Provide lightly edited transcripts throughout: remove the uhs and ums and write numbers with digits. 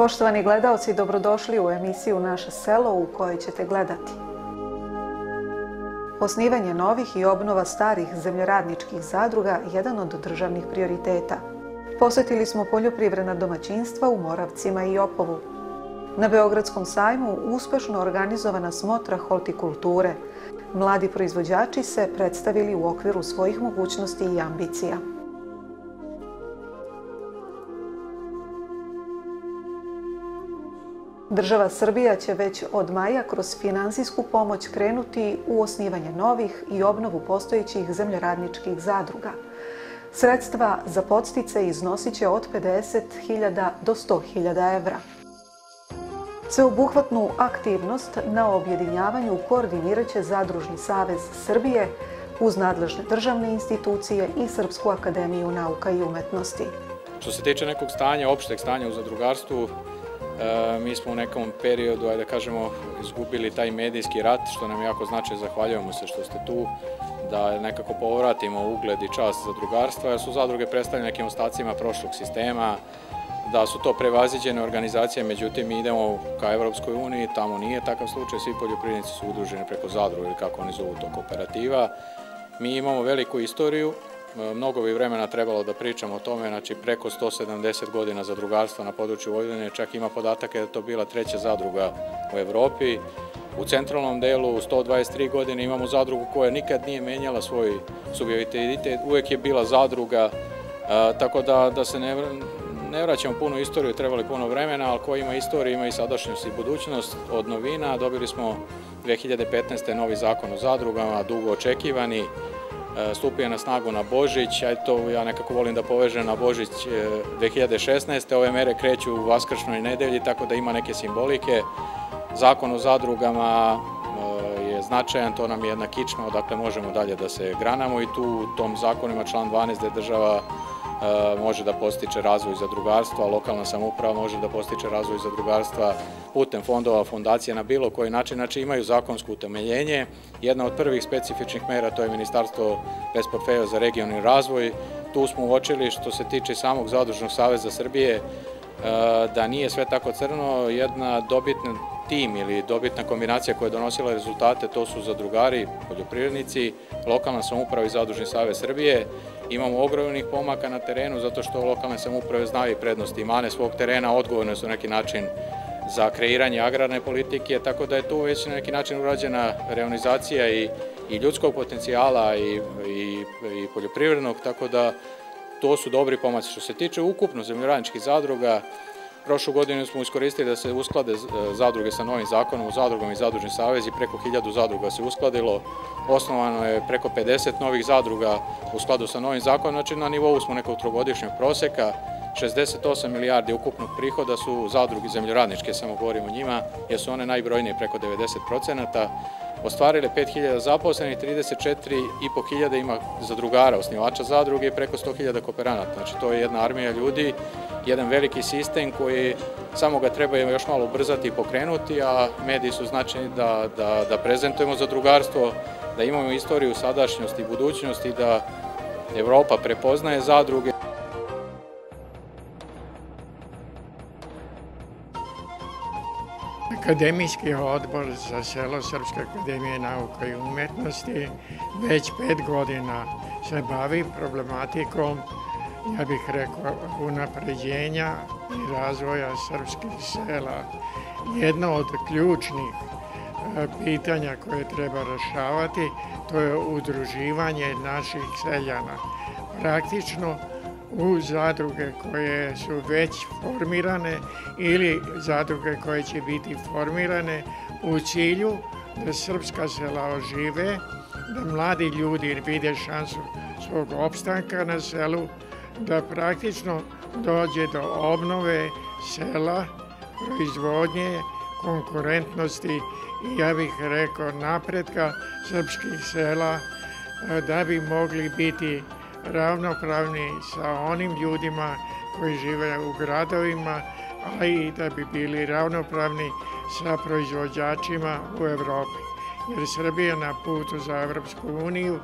Poštovani gledaoci, dobrodošli u emisiju Naše selo u kojoj ćete gledati osnivanje novih i obnova starih zemljoradničkih zadruga, jedan od državnih prioriteta. Posjetili smo poljoprivredna domaćinstva u Moravcima i Opovu. Na Beogradskom sajmu uspešno organizovana smotra hortikulture. Mladi proizvođači se predstavili u okviru svojih mogućnosti i ambicija. Država Srbija će već od maja kroz finansijsku pomoć krenuti u osnivanje novih i obnovu postojećih zemljoradničkih zadruga. Sredstva za podstice iznosit će od 50.000 do 100.000 evra. Sveobuhvatnu aktivnost na objedinjavanju koordinirat će Zadružni savez Srbije uz nadležne državne institucije i Srpsku akademiju nauka i umetnosti. Što se tiče nekog stanja, opšteg stanja u zadrugarstvu, mi smo u nekom periodu, ajde da kažemo, izgubili taj medijski rat, što nam jako znači. Zahvaljujemo se što ste tu, da nekako povratimo ugled i čast zadrugarstva, jer su zadruge predstavljene nekim ostacima prošlog sistema, da su to prevaziđene organizacije, međutim mi idemo ka Evropskoj uniji, tamo nije takav slučaj, svi poljoprivrednici su udruženi preko zadruga ili kako oni zovu to, kooperativa. Mi imamo veliku istoriju, mnogo bi vremena trebalo da pričamo o tome, znači preko 170 godina zadrugarstva na području Vojvodine, čak ima podatak da je to bila treća zadruga u Evropi. U centralnom delu 123 godine imamo zadrugu koja nikad nije menjala svoj subjektivitet, uvek je bila zadruga, tako da se ne vraćamo puno istoriju, trebali puno vremena, ali ko ima istoriju ima i sadašnjost i budućnost. Od novina dobili smo 2015. novi zakon o zadrugama, dugo očekivani, stupio je na snagu na Božić, a to ja nekako volim da povežem na Božić 2016. Ove mere kreću u Vaskršnoj nedelji, tako da ima neke simbolike. Zakon o zadrugama je značajan, to nam je jedna kičma odakle možemo dalje da se granamo i tu u tom zakonu ima član 12 gde država može da postiče razvoj zadrugarstva, lokalna samouprava može da postiče razvoj zadrugarstva putem fondova, fondacija na bilo koji način, znači imaju zakonsko utemeljenje. Jedna od prvih specifičnih mera to je Ministarstvo bez portfelja za regionalni razvoj. Tu smo uočili što se tiče samog Zadružnog saveza Srbije da nije sve tako crno, jedna dobitna tim ili dobitna kombinacija koja je donosila rezultate, to su zadrugari, poljoprivrednici, lokalna samouprava i Zadružni savez Srbije. Imamo ogromnih pomaka na terenu zato što lokalne samouprave znaju prednosti i mane svog terena, odgovorne su na neki način za kreiranje agrarne politike, tako da je tu već na neki način urađena reonizacija i ljudskog potencijala i poljoprivrednog, tako da to su dobri pomaci. Što se tiče ukupno zemljoradničkih zadruga, prošlu godinu smo iskoristili da se usklade zadruge sa novim zakonom o zadrugama i Zadružni savez i preko 1000 zadruga se uskladilo. Osnovano je preko 50 novih zadruga u skladu sa novim zakonom, znači na nivou smo nekog trogodišnjeg proseka. 68 milijardi ukupnog prihoda su zadruge zemljoradničke, samo govorimo o njima, jer su one najbrojnije, preko 90%. Ostvarile 5000 zaposlenih, 34.500 ima zadrugara, osnivača zadruge i preko 100.000 kooperanata. Znači to je jedna armija ljudi, jedan veliki sistem koji samo ga treba još malo ubrzati i pokrenuti, a mediji su značajni da prezentujemo zadrugarstvo, da imamo istoriju, sadašnjost i budućnost i da Evropa prepoznaje zadruge. Akademijski odbor za selo Srpske akademije nauka i umetnosti već 5 godina se bavi problematikom, ja bih rekao, unapređenja i razvoja srpskih sela. Jedno od ključnih pitanja koje treba rešavati, to je udruživanje naših seljana. Praktično u zadruge koje su već formirane ili zadruge koje će biti formirane u cilju da srpska sela ožive, da mladi ljudi vide šansu svog opstanka na selu, da praktično dođe do obnove sela, proizvodnje, konkurentnosti i ja bih rekao napretka srpskih sela da bi mogli biti ravnopravni sa onim ljudima koji žive u gradovima, a i da bi bili ravnopravni sa proizvođačima u Evropi. Jer Srbija na putu za Evropsku uniju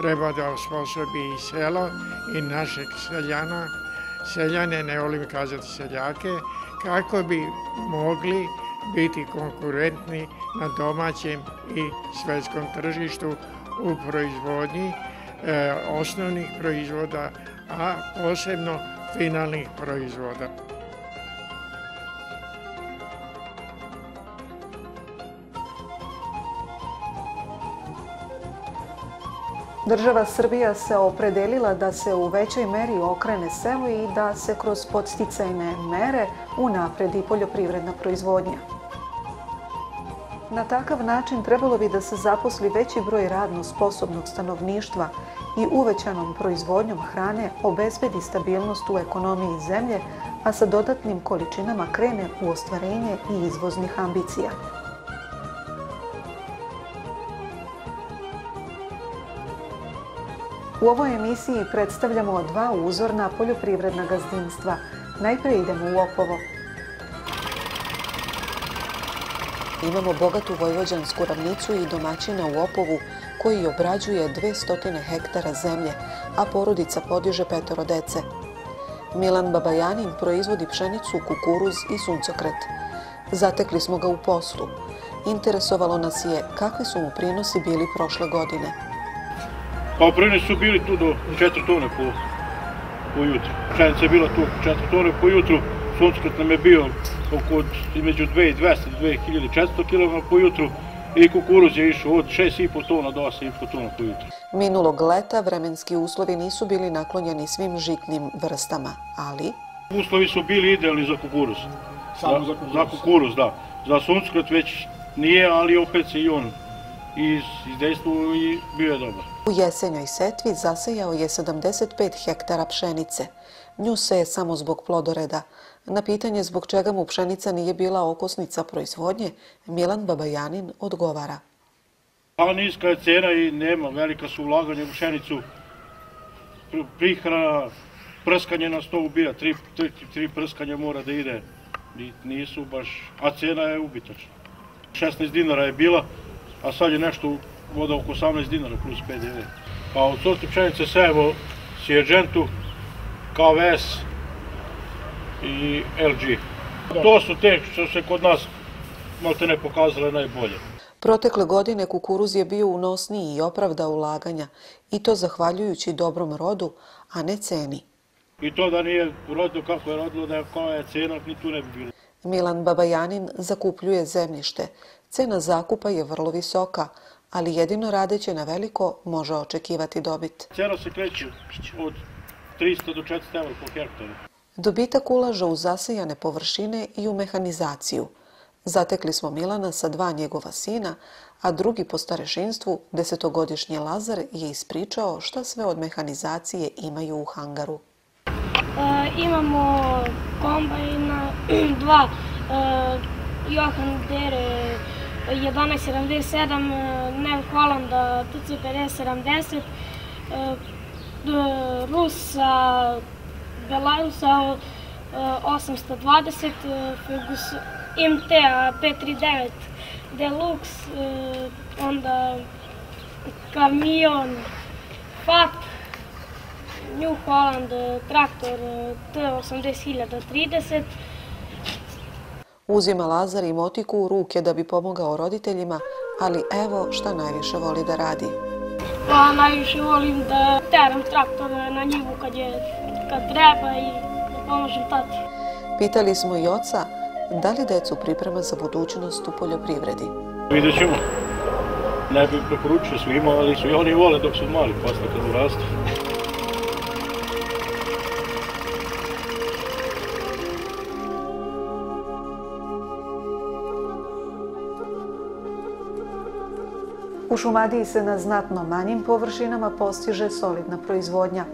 treba da osposobi i selo i našeg seljana. Seljane, ne volim kazati seljake, kako bi mogli biti konkurentni na domaćem i svjetskom tržištu u proizvodnji osnovnih proizvoda, a posebno finalnih proizvoda. Država Srbija se opredelila da se u većoj meri okrene selu i da se kroz podsticajne mere unapredi poljoprivredna proizvodnja. Na takav način trebalo bi da se zaposli veći broj radno sposobnog stanovništva i uvećanom proizvodnjom hrane obezbedi stabilnost u ekonomiji zemlje, a sa dodatnim količinama krene u ostvarenje i izvoznih ambicija. U ovoj emisiji predstavljamo dva uzorna poljoprivredna gazdinstva. Najprije idemo u Opovo. Imamo bogatu vojvođansku ravnicu i domaćina u Opovu koji obrađuje 200 hektara zemlje, a porodica podiže 5 dece. Milan Babajanin proizvodi pšenicu, kukuruz i suncokret. Zatekli smo ga u poslu. Interesovalo nas je kakvi su mu prinosi bili prošle godine. Pa prinosi su bili tu do 4 tone po jutru. Pšenica je bila tu 4 tone po jutru, suncokret nam je bio između 2200 i 2400 kg po jutru i kukuruz je išao od 6,5 tona do 8,5 tona po jutru. Minulog leta vremenski uslovi nisu bili naklonjeni svim žitnim vrstama, ali... Uslovi su bili idealni za kukuruz. Samo za kukuruz? Za kukuruz, da. Za suncokret već nije, ali opet se i on izdejstvovao i bio je dobar. U jesenjoj setvi zasejao je 75 hektara pšenice. Nju seje samo zbog plodoreda. Na pitanje zbog čega mu pšenica nije bila okosnica proizvodnje, Milan Babajanin odgovara. Pa niska je cena i nema, velika su ulaganja u pšenicu. Prihrana, prskanje na 100 ubija, 3 prskanja mora da ide. Nisu baš, a cena je ubitačna. 16 dinara je bila, a sad je nešto voda oko 18 dinara plus PDV. Pa od sorti pšenice sejemo Siergentu, KVS i LG. To su te što se kod nas malte ne pokazale najbolje. Protekle godine kukuruz je bio unosniji i opravdao ulaganja, i to zahvaljujući dobrom rodu, a ne ceni. I to da nije rodilo kako je rodilo, da je koja je cena, ni tu ne bi bilo. Milan Babajanin zakupljuje zemljište. Cena zakupa je vrlo visoka, ali jedino radeći na veliko može očekivati dobit. Cena se kreće od 300 do 400 € po hektaru. Dobitak ulaže u zasejane površine i u mehanizaciju. Zatekli smo Milana sa 2 njegova sina, a drugi po starešinstvu, 10-godišnji Lazar, je ispričao šta sve od mehanizacije imaju u hangaru. Imamo kombajna, 2 Johan Dere 1177, New Hollanda TC5070, Rusa, Belarusa 820, MTA 539 Deluxe, onda kamion FAT, New Holland traktor T80.030. Uzima Lazar i motiku u ruke da bi pomogao roditeljima, ali evo šta najviše voli da radi. Pa najviše volim da teram traktor na njivu kad treba i da pomožem tati. Pitali smo i oca da li decu priprema za budućnost u poljoprivredi. Vidjet ćemo. Ne bih preporučio svima, ali su i oni vole dok su mali, posle kad urastu. U Šumadiji se na znatno manjim površinama postiže solidna proizvodnja.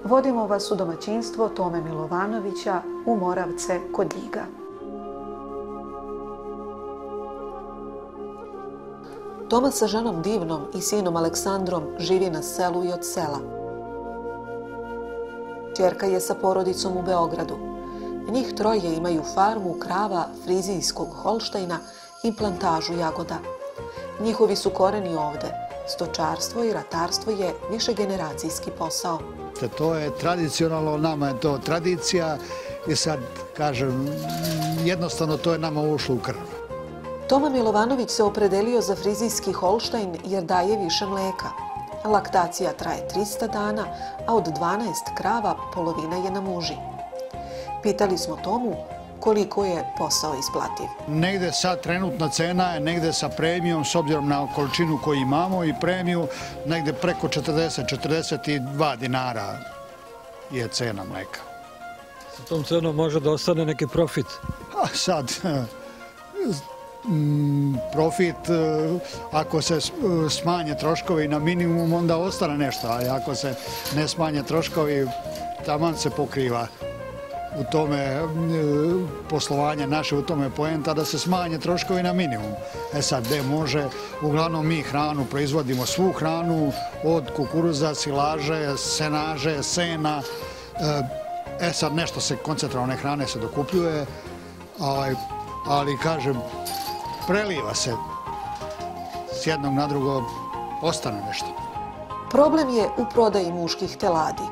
Vodimo vas u domaćinstvo Tome Milovanovića u Moravce kod Ljiga. Toma sa ženom Divnom i sinom Aleksandrom živi na selu i od sela. Ćerka je sa porodicom u Beogradu. Njih 3 imaju farmu krava frizijskog Holštajna i plantažu jagoda. Njihovi su koreni ovde. stočarstvo i ratarstvo je višegeneracijski posao. To je tradicionalno, nama je to tradicija i sad, kažem, jednostavno to je nama ušlo u krv. Toma Milovanović se opredelio za frizijski Holštajn jer daje više mleka. Laktacija traje 300 dana, a od 12 krava polovina je na muži. Pitali smo Tomu koliko je posao isplativ. Negde sad trenutna cena je negde sa premijom, s obzirom na količinu koju imamo i premiju, negde preko 40-42 dinara je cena mleka. Sa tom cenom može da ostane neki profit? A sad, profit, ako se smanje troškovi na minimum, onda ostane nešto, a ako se ne smanje troškovi, taman se pokriva. U tome poslovanje naše, u tome poenta da se smanje troškovi na minimum. Sad, gde može, uglavnom mi hranu proizvodimo, svu hranu, od kukuruza, silaže, senaže, sena. Sad, nešto se koncentrovane hrane se dokupljuje, ali, kažem, preliva se s jednog na drugo, ostane nešto. Problem je u prodaji muških teladi.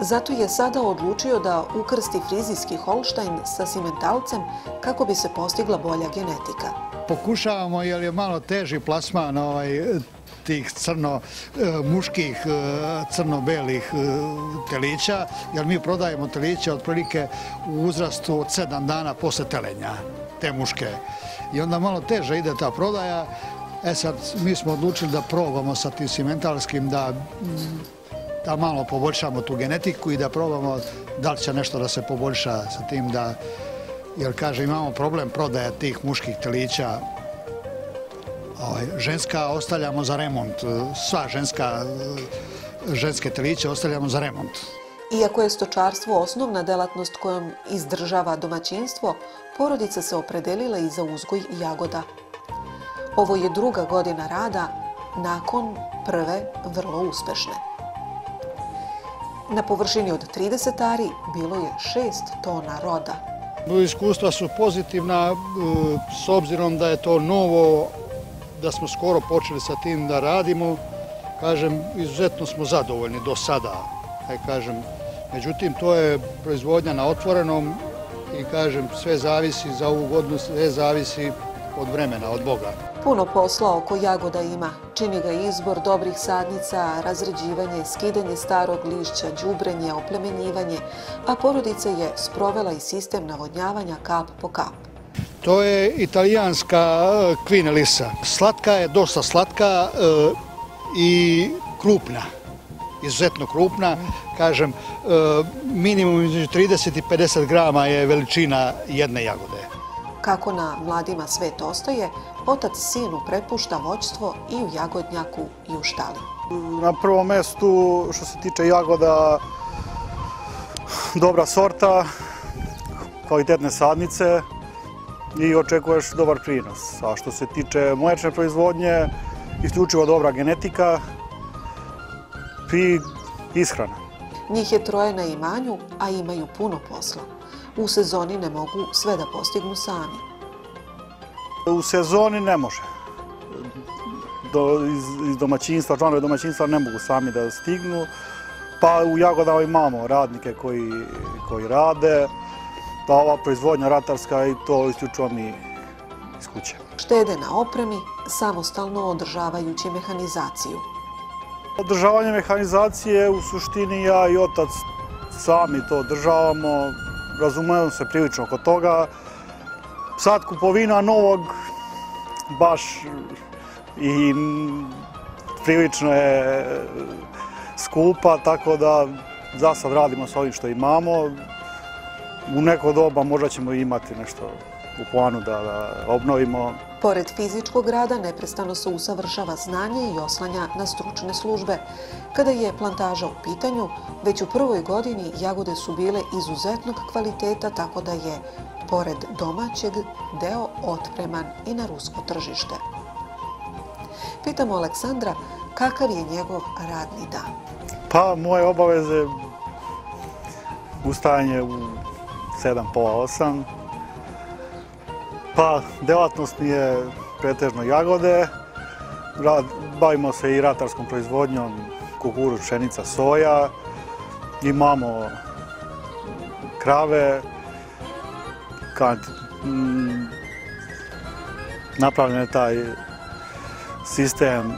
Zato je sada odlučio da ukrsti frizijski Holštajn sa simentalcem kako bi se postigla bolja genetika. Pokušavamo, jer je malo teži plasman tih muških crno-belih telića, jer mi prodajemo teliće otprilike u uzrastu od 7 dana posle telenja, te muške. I onda malo teže ide ta prodaja. Sad, mi smo odlučili da probamo sa tim simentalskim da malo poboljšamo tu genetiku i da probamo da li će nešto da se poboljša sa tim jer kaže imamo problem prodaja tih muških telića. Ženska ostavljamo za remont, sva ženske teliće ostavljamo za remont. Iako je stočarstvo osnovna delatnost kojom izdržava domaćinstvo, porodica se opredelila i za uzgoj jagoda. Ovo je druga godina rada nakon prve vrlo uspešne. Na površini od 30 ari bilo je 6 tona roda. Iskustva su pozitivna, s obzirom da je to novo, da smo skoro počeli sa tim da radimo. Kažem, izuzetno smo zadovoljni do sada. Međutim, to je proizvodnja na otvorenom i kažem, sve zavisi za ovu godinu, sve zavisi od vremena, od Boga. Puno posla oko jagoda ima. Čini ga izbor dobrih sadnica, razređivanje, skidanje starog lišća, đubrenje, oplemenjivanje, a porodica je sprovela i sistem navodnjavanja kap po kap. To je italijanska kvine lisa. Slatka je, dosta slatka i krupna. Izuzetno krupna. Kažem, minimum između 30 i 50 grama je veličina jedne jagode. Kako na mladima svet ostaje, otac sinu prepušta voćstvo i u jagodnjaku i u štali. Na prvom mestu, što se tiče jagoda, dobra sorta, kvalitetne sadnice i očekuješ dobar prinos. A što se tiče mlečne proizvodnje, isključivo dobra genetika i ishrana. Njih je 3 na imanju, a imaju puno posla. U sezoni ne mogu sve da postignu sami. U sezoni ne može. Iz domaćinstva, članovi domaćinstva ne mogu sami da stignu. Pa u jagodama imamo radnike koji rade. Pa ova proizvodnja ratarska i to isključivo mi iz kuće. Štede na opremi, samostalno održavajući mehanizaciju. Održavanje mehanizacije u suštini ja i otac sami to održavamo. Razumemo se prilično oko toga. Sad kupovina novog baš i prilično je skupa, tako da za sad radimo sa ovim što imamo. U neko doba možda ćemo imati nešto u planu da obnovimo. Pored fizičkog rada, neprestano se usavršava znanje i oslanja na stručne službe. Kada je plantaža u pitanju, već u prvoj godini jagode su bile izuzetnog kvaliteta, tako da je, pored domaćeg, deo otpreman i na rusko tržište. Pitamo Aleksandra kakav je njegov radni dan. Pa, moje obaveze, ustajanje u 7, pola 8. Pa, delatnost mi je pretežno jagode Bavimo se i ratarskom proizvodnjom, kukuruz, pšenica, soja. Imamo krave, napravljen je taj sistem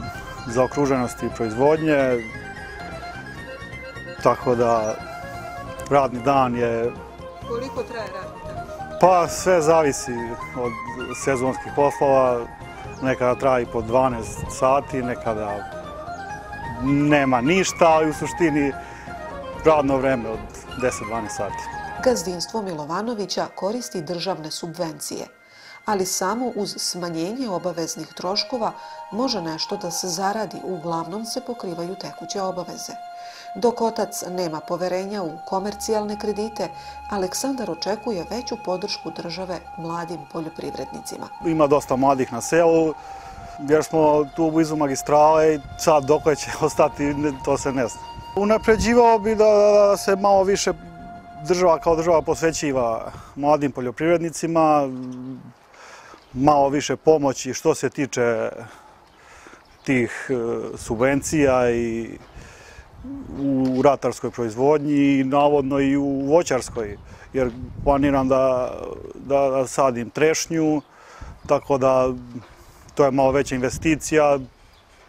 zaokruženosti proizvodnje, tako da radni dan je... Koliko traje radni dan? Pa sve zavisi od sezonskih poslova, nekada traje i po 12 sati, nekada nema ništa, ali u suštini radno vreme od 10-12 sati. Gazdinstvo Milovanovića koristi državne subvencije, ali samo uz smanjenje obaveznih troškova može nešto da se zaradi, uglavnom se pokrivaju tekuće obaveze. Dok otac nema poverenja u komercijalne kredite, Aleksandar očekuje veću podršku države mladim poljoprivrednicima. Ima dosta mladih na selu, jer smo tu blizu magistrale i sad dokle će ostati, to se ne zna. Unapređivao bi da se malo više država kao država posvećiva mladim poljoprivrednicima, malo više pomoći što se tiče tih subvencija i u ratarskoj proizvodnji i navodno i u voćarskoj, jer planiram da sadim trešnju, tako da to je malo veća investicija,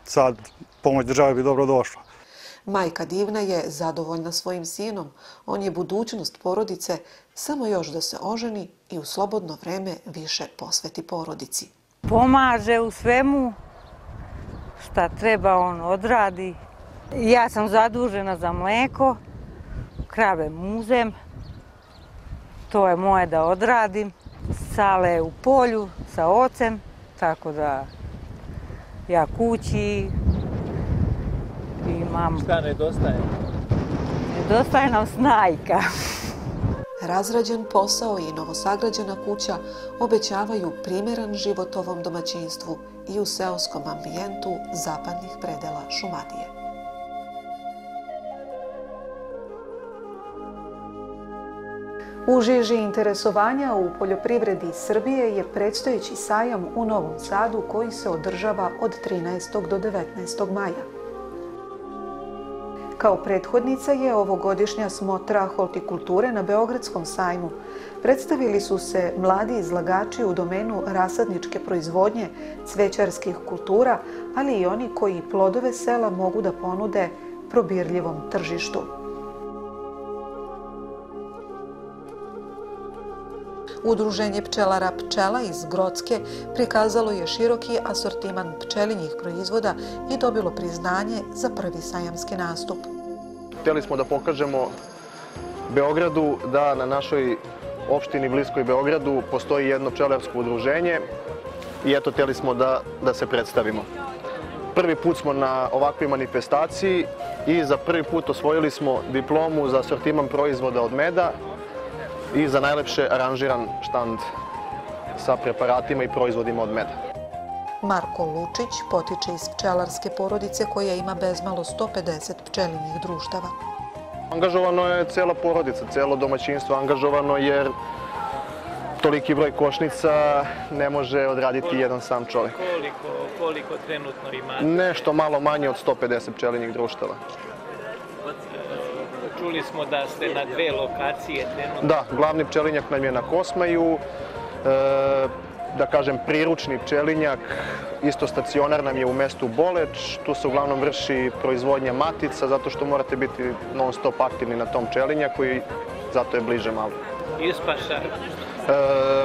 sad pomoć države bi dobro došla. Majka Divna je zadovoljna svojim sinom, on je budućnost porodice, samo još da se oženi i u slobodno vreme više posveti porodici. Pomaže u svemu šta treba, on odradi. Ja sam zadužena za mleko, krave muzem, to je moje da odradim. Sale u polju sa ocem, tako da ja kući imam... Šta nedostaje? Nedostaje nam snajka. Razrađen posao i novosagrađena kuća obećavaju primeran život ovom domaćinstvu i u seoskom ambijentu zapadnih predela Šumadije. U žiži interesovanja u poljoprivredi Srbije je predstojeći sajam u Novom Sadu koji se održava od 13. do 19. maja. Kao prethodnica je ovogodišnja smotra hortikulture na Beogradskom sajmu. Predstavili su se mladi izlagači u domenu rasadničke proizvodnje, cvećarskih kultura, ali i oni koji plodove sela mogu da ponude probirljivom tržištu. Udruženje pčelara Pčela iz Grocke prikazalo je široki asortiman pčelinjih proizvoda i dobilo priznanje za prvi sajamski nastup. Hteli smo da pokažemo Beogradu da na našoj opštini bliskoj Beogradu postoji jedno pčelarsko udruženje i eto, hteli smo da se predstavimo. Prvi put smo na ovakvoj manifestaciji i za prvi put osvojili smo diplomu za asortiman proizvoda od meda i za najlepše aranžiran štand sa preparatima i proizvodima od meda. Marko Lučić potiče iz pčelarske porodice koja ima bezmalo 150 pčelinjih društava. Angažovano je cela porodica, celo domaćinstvo angažovano jer toliki broj košnica ne može odraditi jedan sam čovjek. Koliko trenutno imate? Nešto malo manje od 150 pčelinjih društava. Čuli smo da ste na 2 lokacije trenutno. Da, glavni pčelinjak nam je na Kosmaju, da kažem priručni pčelinjak, isto stacionar nam je u mestu Boleč, tu se uglavnom vrši proizvodnja matica, zato što morate biti non stop aktivni na tom pčelinjaku i zato je bliže malo. Ispaša?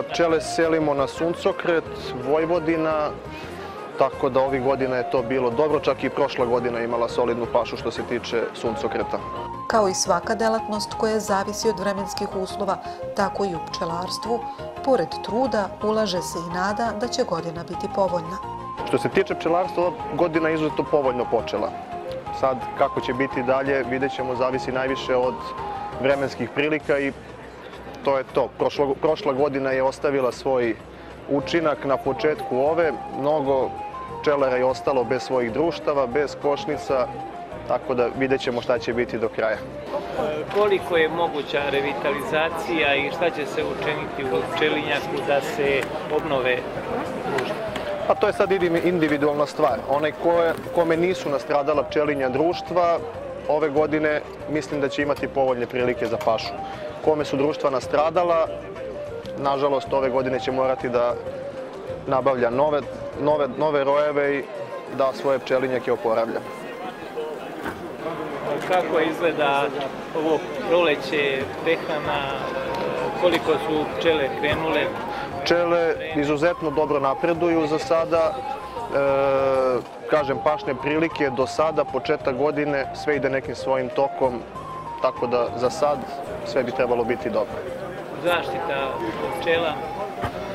Pčele selimo na suncokret, Vojvodina, tako da ovih godina je to bilo dobro, čak i prošla godina imala solidnu pašu što se tiče suncokreta. Kao i svaka delatnost koja zavisi od vremenskih uslova, tako i u pčelarstvu, pored truda, ulaže se i nada da će godina biti povoljna. Što se tiče pčelarstva, godina je izuzetno povoljno počela. Sad, kako će biti dalje, vidjet ćemo, zavisi najviše od vremenskih prilika i to je to. Prošla godina je ostavila svoj učinak na početku ove. Mnogo pčelara je ostalo bez svojih društava, bez košnica, tako da vidjet ćemo šta će biti do kraja. Koliko je moguća revitalizacija i šta će se učiniti u pčelinjaku da se obnove društva? Pa to je sad individualna stvar. Onaj kome nisu nastradala pčelinja društva, ove godine mislim da će imati povoljne prilike za pašu. Kome su društva nastradala, nažalost ove godine će morati da nabavlja nove rojeve i da svoje pčelinjake oporavlja. Kako izgleda ovo proleće, prehrana, koliko su pčele krenule? Pčele izuzetno dobro napreduju za sada. Kažem, pašne prilike do sada, početak godine, sve ide nekim svojim tokom, tako da za sad sve bi trebalo biti dobro. Zaštita pčela?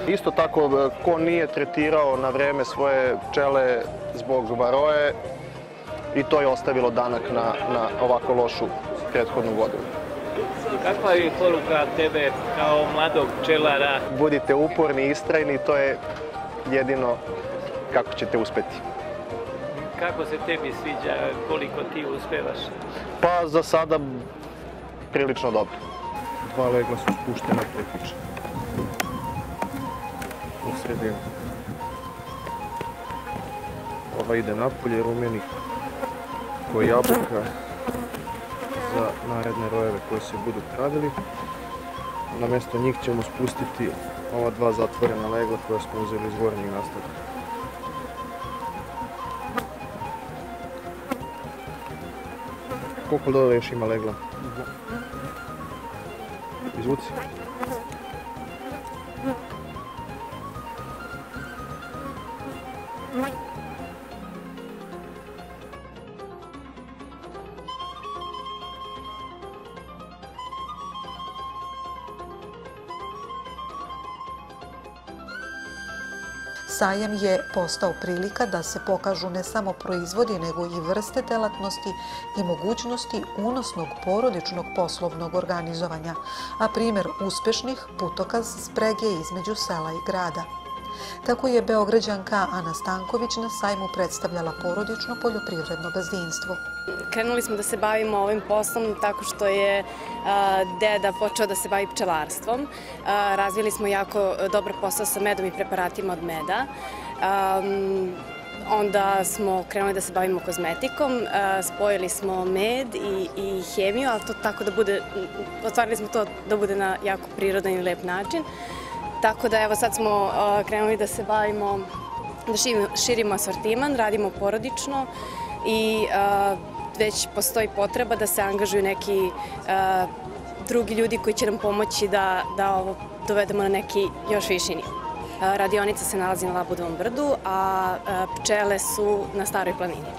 Isto tako, ko nije tretirao na vreme svoje pčele zbog varoje, i to je ostavilo danak na ovako lošu prethodnu godinu. Kakva je poruka tebe kao mladog pčelara? Budite uporni i istrajni, to je jedino kako ćete uspeti. Kako se tebi sviđa, koliko ti uspevaš? Pa za sada prilično dobro. 2 legla su spuštena prekiče. U sredinu. Ova ide napolje, rumeni ko jabuka za naredne rojeve koje se budu pravili. Na mjesto njih ćemo spustiti ova 2 zatvorena legla koja smo uzeli iz gornjeg nastavka. Koliko dole još ima legla? Izvuci. Sajam je postao prilika da se pokažu ne samo proizvodi, nego i vrste delatnosti i mogućnosti unosnog porodičnog poslovnog organizovanja, a primjer uspešnih putokaz sprege između sela i grada. Tako je Beograđanka Ana Stanković na sajmu predstavljala porodično poljoprivredno gazdinstvo. Krenuli smo da se bavimo ovim poslom tako što je deda počeo da se bavi pčelarstvom. Razvili smo jako dobar posao sa medom i preparatima od meda. Onda smo krenuli da se bavimo kozmetikom, spojili smo med i hemiju, ali to tako da bude, otvarili smo to da bude na jako prirodan i lep način. Tako da evo sad smo krenuli da se bavimo, da širimo asortiman, radimo porodično i već postoji potreba da se angažuju neki drugi ljudi koji će nam pomoći da ovo dovedemo na neki još viši nivo. Radionica se nalazi na Labudovom brdu, a pčele su na Staroj planini.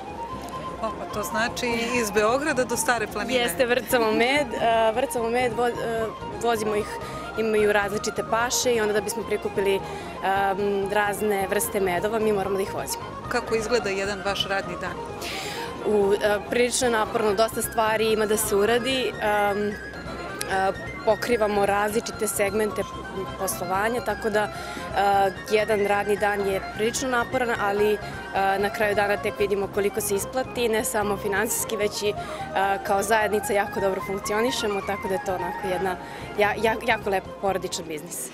Pa to znači iz Beograda do Stare planine? Jeste, vrcamo med, vozimo ih, imaju različite paše i onda da bismo prikupili razne vrste medova, mi moramo da ih vozimo. Kako izgleda jedan vaš radni dan? Prilično naporno, dosta stvari ima da se uradi. Pokrivamo različite segmente poslovanja, tako da jedan radni dan je prilično naporan, ali na kraju dana tek vidimo koliko se isplati, ne samo finansijski, već i kao zajednica jako dobro funkcionišemo, tako da je to onako jedna jako lep porodičan biznis.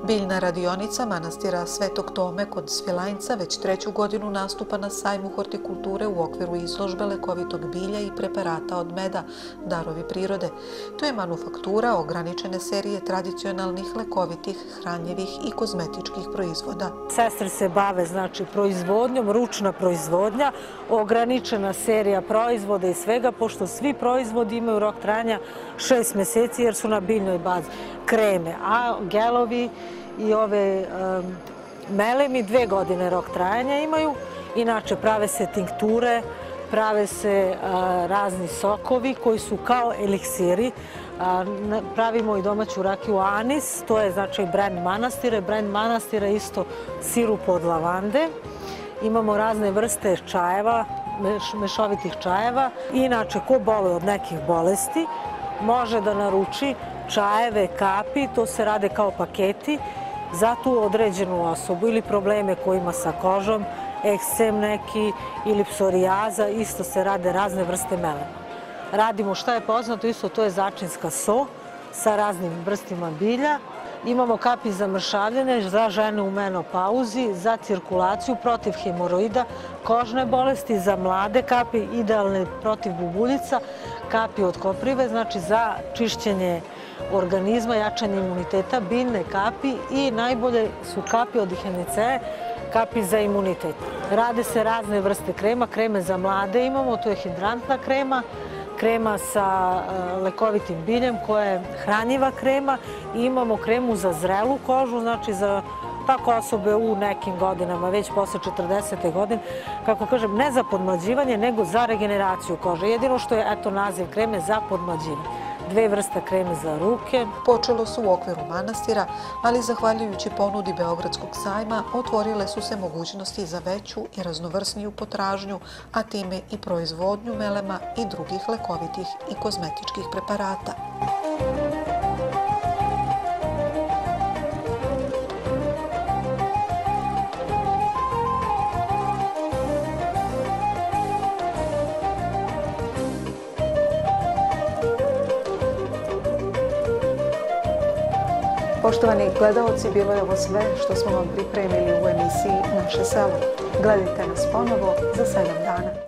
Biljna radionica manastira Svetog Tome kod Svilajnca već 3. godinu nastupa na sajmu hortikulture u okviru izložbe lekovitog bilja i preparata od meda, darovi prirode. To je manufaktura ograničene serije tradicionalnih lekovitih, hranjivih i kozmetičkih proizvoda. Sestre se bave proizvodnjom, ručna proizvodnja, ograničena serija proizvoda i svega, pošto svi proizvodi imaju rok trajanja 6 mjeseci jer su na biljnoj bazi. Kreme, a gelovi i ove melemi 2 godine rok trajanja imaju. Inače prave se tinkture, prave se razni sokovi koji su kao eliksiri. Pravimo i domaću rakiju anis, to je znači brend manastira. Brend manastira isto sirup od lavande. Imamo razne vrste čajeva, mešovitih čajeva. Inače, ko boluje od nekih bolesti, može da naruči čajeve, kapi, to se rade kao paketi za tu određenu osobu ili probleme koje ima sa kožom, eksem neki ili psorijaza, isto se rade razne vrste melema. Radimo šta je poznato, isto to je začinska so sa raznim vrstima bilja. Imamo kapi za mršavljene, za žene u menopauzi, za cirkulaciju, protiv hemoroida, kožne bolesti, za mlade kapi, idealne protiv bubuljica, kapi od koprive, znači za čišćenje organizma, jačanje imuniteta, biljne kapi i najbolje su kapi od ihenice, kapi za imunitet. Rade se razne vrste krema, kreme za mlade imamo, to je hidrantna krema, krema sa lekovitim biljem koja je hranjiva krema i imamo kremu za zrelu kožu, znači za tako osobe u nekim godinama, već posle 40. godine, kako kažem, ne za podmlađivanje, nego za regeneraciju kože. Jedino što je, eto, naziv kreme za podmlađivanje. 2 vrste kreme za ruke. Počelo su u okviru manastira, ali zahvaljujući ponudi Beogradskog sajma otvorile su se mogućnosti za veću i raznovrsniju potražnju, a time i proizvodnju melema i drugih lekovitih i kozmetičkih preparata. Poštovani gledaoci, bilo je ovo sve što smo vam pripremili u emisiji Naše selo. Gledajte nas ponovo za 7 dana.